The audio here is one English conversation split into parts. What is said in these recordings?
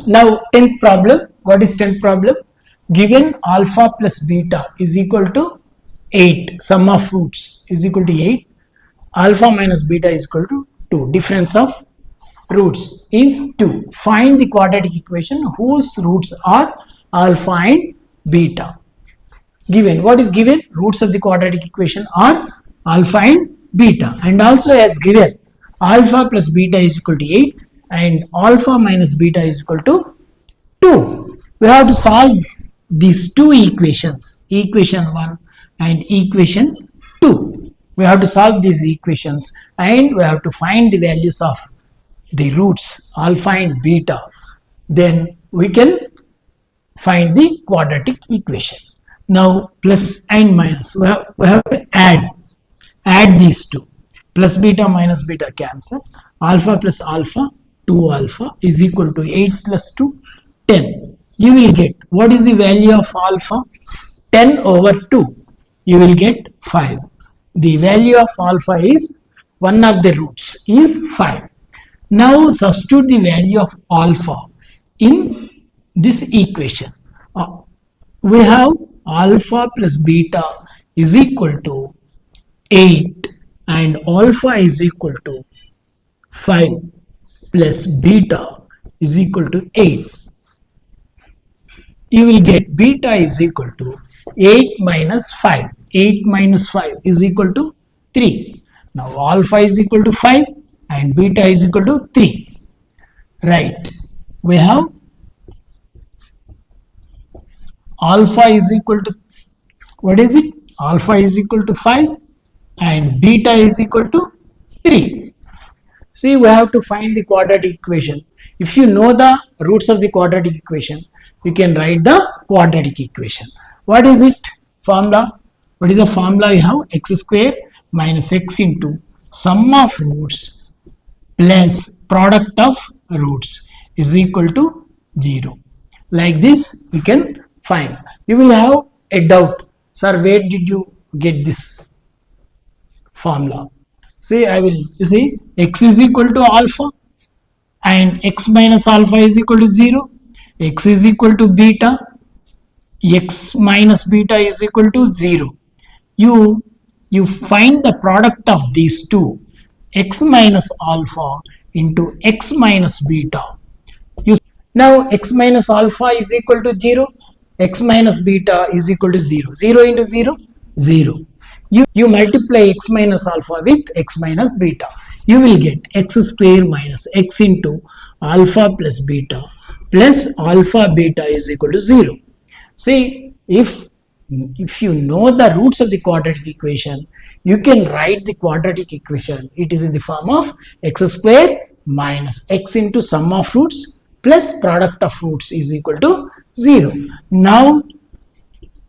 Now 10th problem. What is 10th problem? Given alpha plus beta is equal to 8, sum of roots is equal to 8, alpha minus beta is equal to 2, difference of roots is 2. Find the quadratic equation whose roots are alpha and beta. Given, what is given? Roots of the quadratic equation are alpha and beta, and also as given alpha plus beta is equal to 8 and alpha minus beta is equal to 2. We have to solve these two equations, equation 1 and equation 2. We have to solve these equations and we have to find the values of the roots alpha and beta. Then we can find the quadratic equation. Now plus and minus, we have to add these two. Plus beta minus beta cancel. Alpha plus alpha, 2 alpha is equal to 8 plus 2, 10. You will get, what is the value of alpha? 10 over 2. You will get 5. The value of alpha is, one of the roots is 5. Now substitute the value of alpha in this equation. We have alpha plus beta is equal to 8 and alpha is equal to 5 plus beta is equal to 8. You will get beta is equal to 8 minus 5. 8 minus 5 is equal to 3. Now alpha is equal to 5 and beta is equal to 3. Right. We have alpha is equal to, what is it? Alpha is equal to 5 and beta is equal to 3. See, we have to find the quadratic equation. If you know the roots of the quadratic equation, you can write the quadratic equation. What is it? Formula. What is the formula? You have x square minus x into sum of roots plus product of roots is equal to 0. Like this you can find. You will have a doubt, sir, where did you get this formula? See, you see, x is equal to alpha and x minus alpha is equal to 0. X is equal to beta, x minus beta is equal to 0. You find the product of these two, x minus alpha into x minus beta. Now x minus alpha is equal to 0, x minus beta is equal to 0. 0 into 0, 0. You multiply x minus alpha with x minus beta. You will get x square minus x into alpha plus beta plus alpha beta is equal to 0. See, if you know the roots of the quadratic equation, you can write the quadratic equation. It is in the form of x square minus x into sum of roots plus product of roots is equal to 0. Now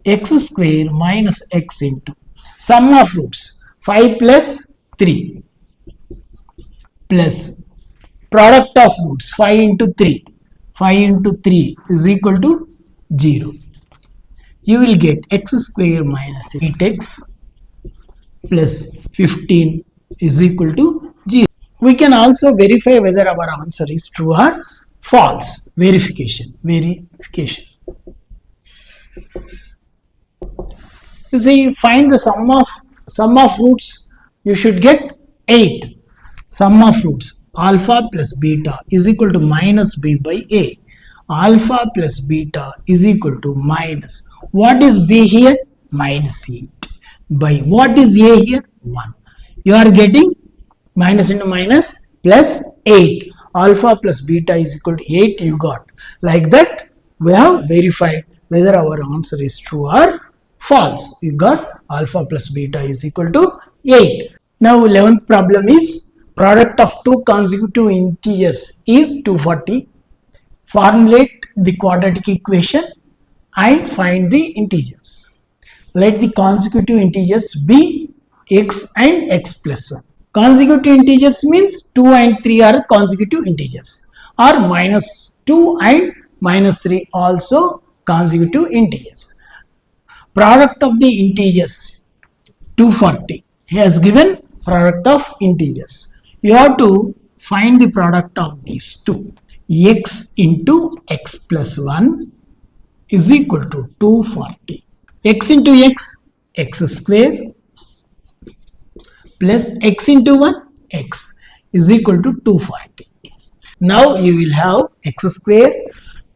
x square minus x into sum of roots 5 plus 3 plus product of roots 5 into 3. 5 into 3 is equal to 0. You will get x square minus 8x plus 15 is equal to 0. We can also verify whether our answer is true or false. Verification. You see, find the sum of roots. You should get 8. Sum of roots alpha plus beta is equal to minus b by a. Alpha plus beta is equal to minus, what is b here? Minus 8 by what is a here? 1. You are getting minus into minus plus 8. Alpha plus beta is equal to 8 you got. Like that we have verified whether our answer is true or false. You got alpha plus beta is equal to 8. Now 11th problem is product of two consecutive integers is 240. Formulate the quadratic equation and find the integers. Let the consecutive integers be x and x plus 1. Consecutive integers means 2 and 3 are consecutive integers, or minus 2 and minus 3 also consecutive integers. Product of the integers 240. He has given product of integers. You have to find the product of these two. x into x plus 1 is equal to 240. X into x square plus x into 1, x is equal to 240. Now you will have x square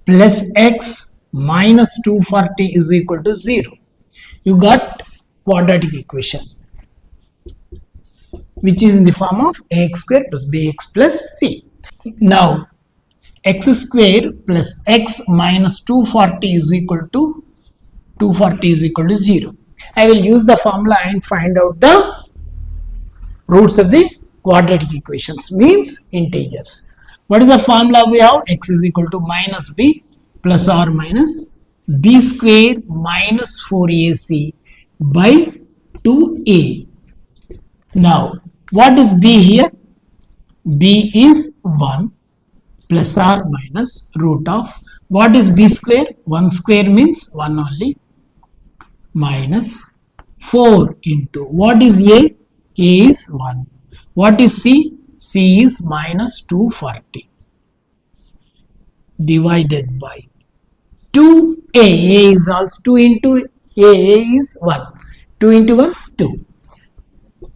plus x minus 240 is equal to 0. You got quadratic equation, which is in the form of ax square plus bx plus c. Now x square plus x minus 240 is equal to 0. I will use the formula and find out the roots of the quadratic equations, means integers. What is the formula we have? X is equal to minus b plus or minus b square minus 4ac by 2a. Now what is b here? B is 1 plus or minus root of, what is b square? 1 square means 1 only, minus 4 into, what is a? A is 1. What is c? C is minus 240 divided by 2a. A is also 2 into a is 1. 2 into 1, 2.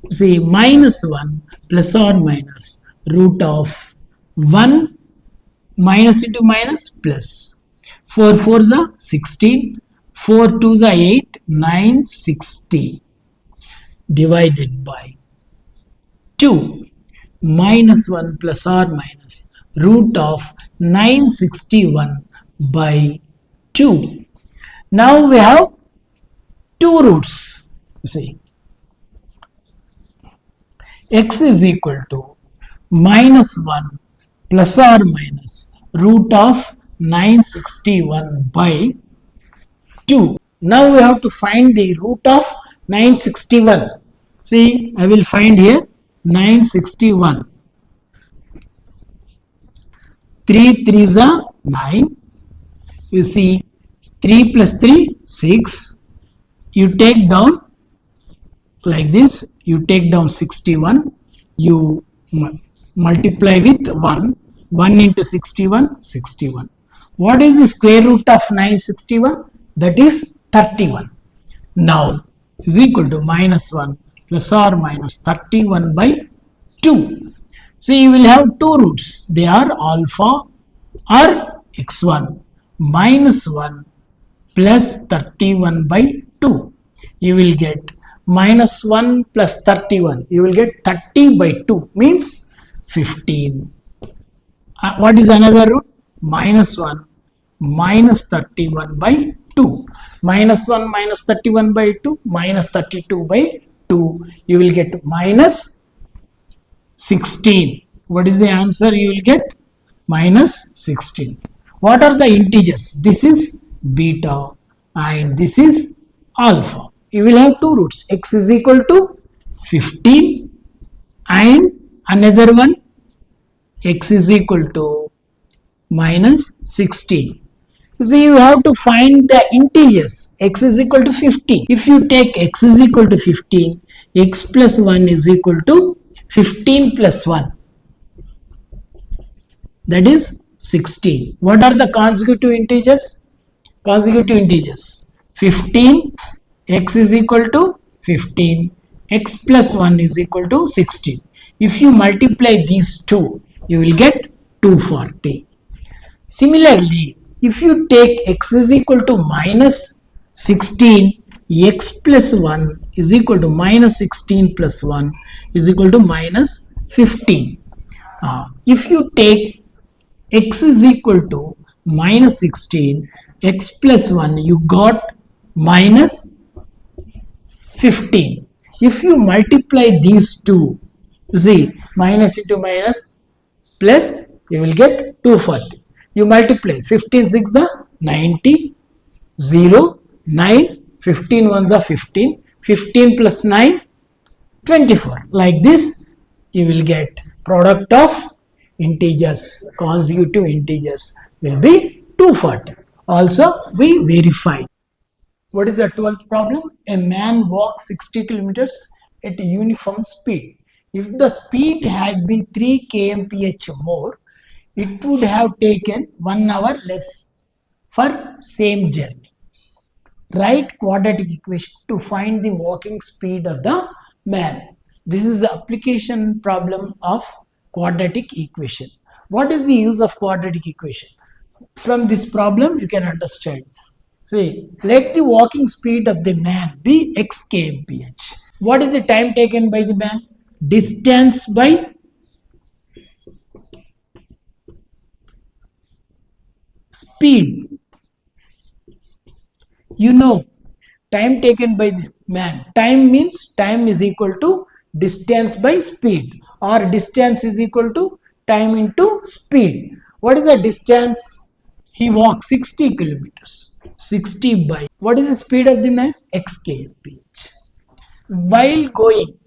See, minus 1 plus or minus root of 1 minus into minus plus. 4 4s are 16. 4 2s are 8. 9 16 divided by 2 minus 1 plus or minus root of 961 by 2. Now we have two roots. See, x is equal to minus 1 plus or minus root of 961 by 2. Now we have to find the root of 961. See, I will find here 961. 3 3s are 9. You see, 3 plus 3, 6. You take down like this. You take down 61. You multiply with 1. 1 into 61, 61. What is the square root of 961? That is 31. Now is equal to minus 1 plus or minus 31 by 2. So you will have two roots. They are alpha or x1 minus 1 plus 31 by 2. You will get minus 1 plus 31. You will get 30 by 2 means 15. What is another root? Minus 1 minus 31 by 2. Minus 1 minus 31 by 2 minus 32 by 2. You will get minus 16. What is the answer you will get? Minus 16. What are the integers? This is beta and this is alpha. You will have two roots. X is equal to 15 and another one x is equal to minus 16. See, you have to find the integers. X is equal to 15. If you take x is equal to 15, x plus 1 is equal to 15 plus 1. That is 16. What are the consecutive integers? Consecutive integers. 15, x is equal to 15. X plus 1 is equal to 16. If you multiply these two, you will get 240. Similarly, if you take x is equal to minus 16, x plus 1 is equal to minus 16 plus 1 is equal to minus 15. If you take x is equal to minus 16, x plus 1, you got minus 15. If you multiply these two, you see, minus into minus plus, you will get 240. You multiply 15 6 are 90, 0, 9, 15 ones are 15, 15 plus 9, 24. Like this, you will get product of integers, consecutive integers will be 240. Also, we verified. What is the 12th problem? A man walks 60 kilometers at a uniform speed. If the speed had been 3 kmph more, it would have taken 1 hour less for same journey. Write quadratic equation to find the walking speed of the man. This is the application problem of quadratic equation. What is the use of quadratic equation? From this problem you can understand. See, let the walking speed of the man be x kmph. What is the time taken by the man? Distance by speed. You know, time taken by the man. Time means time is equal to distance by speed, or distance is equal to time into speed. What is the distance? He walked 60 kilometers. 60 by, what is the speed of the man? X kmph. While going,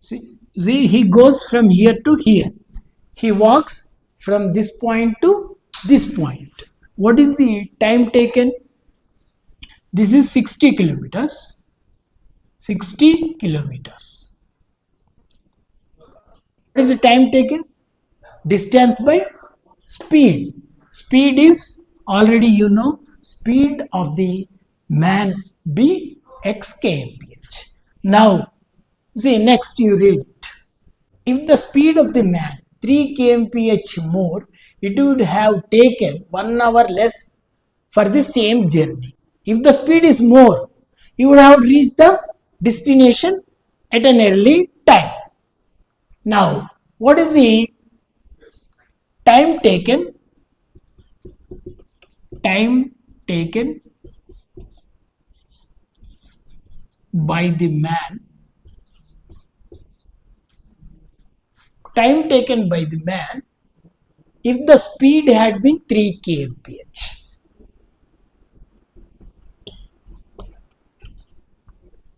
see, he goes from here to here. He walks from this point to this point. What is the time taken? This is 60 kilometers. 60 kilometers. What is the time taken? Distance by speed. Speed is already you know, speed of the man be x kmph. Now, see, next you read it. If the speed of the man 3 kmph more, it would have taken 1 hour less for the same journey. If the speed is more, you would have reached the destination at an early time. Now, what is the time taken? Time taken by the man. Time taken by the man if the speed had been 3 kmph.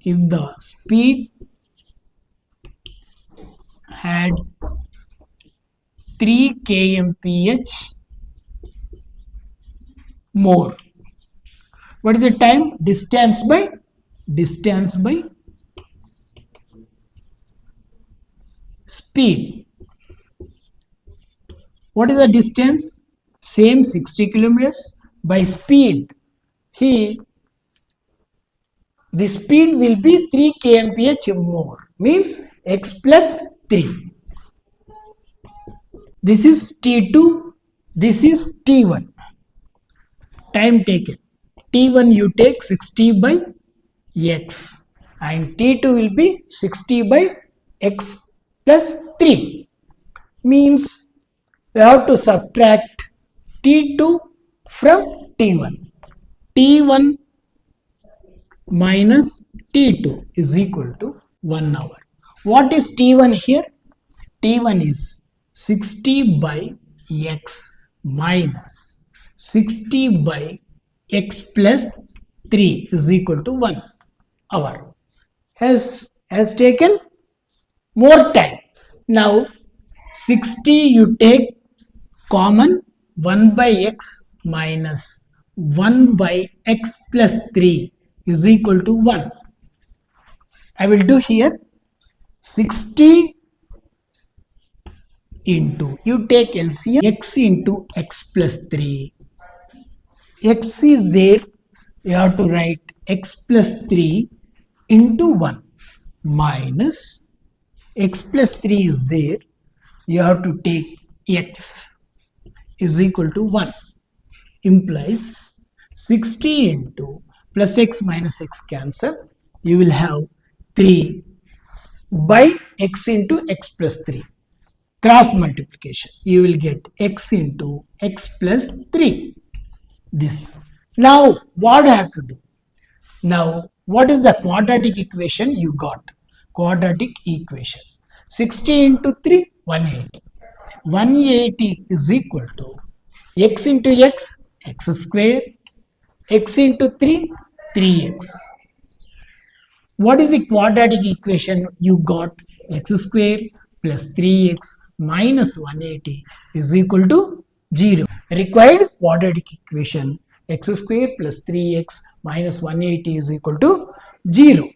If the speed had 3 kmph more. What is the time? Distance by speed. What is the distance? Same 60 kilometers. By speed, the speed will be 3 kmph more, means x plus 3. This is T2, this is T1. Time taken. T1 you take 60 by x, and T2 will be 60 by x plus 3. Means we have to subtract T2 from T1. T1 minus T2 is equal to 1 hour. What is T1 here? T1 is 60 by x minus 60 by x plus 3 is equal to 1 hour. Has taken more time. Now 60 you take common, 1 by x minus 1 by x plus 3 is equal to 1. I will do here 60 into, you take LCM, x into x plus 3. X is there, you have to write x plus 3 into 1 minus x plus 3 is there, you have to take x is equal to 1, implies 60 into plus x minus x cancel, you will have 3 by x into x plus 3. Cross multiplication, you will get x into x plus 3. This. Now, what I have to do? Now, what is the quadratic equation you got? Quadratic equation. 60 into 3, 180. 180 is equal to x into x, x square, x into 3, 3x. What is the quadratic equation you got? X square plus 3x minus 180 is equal to 0. Required quadratic equation, x square plus 3x minus 180 is equal to 0.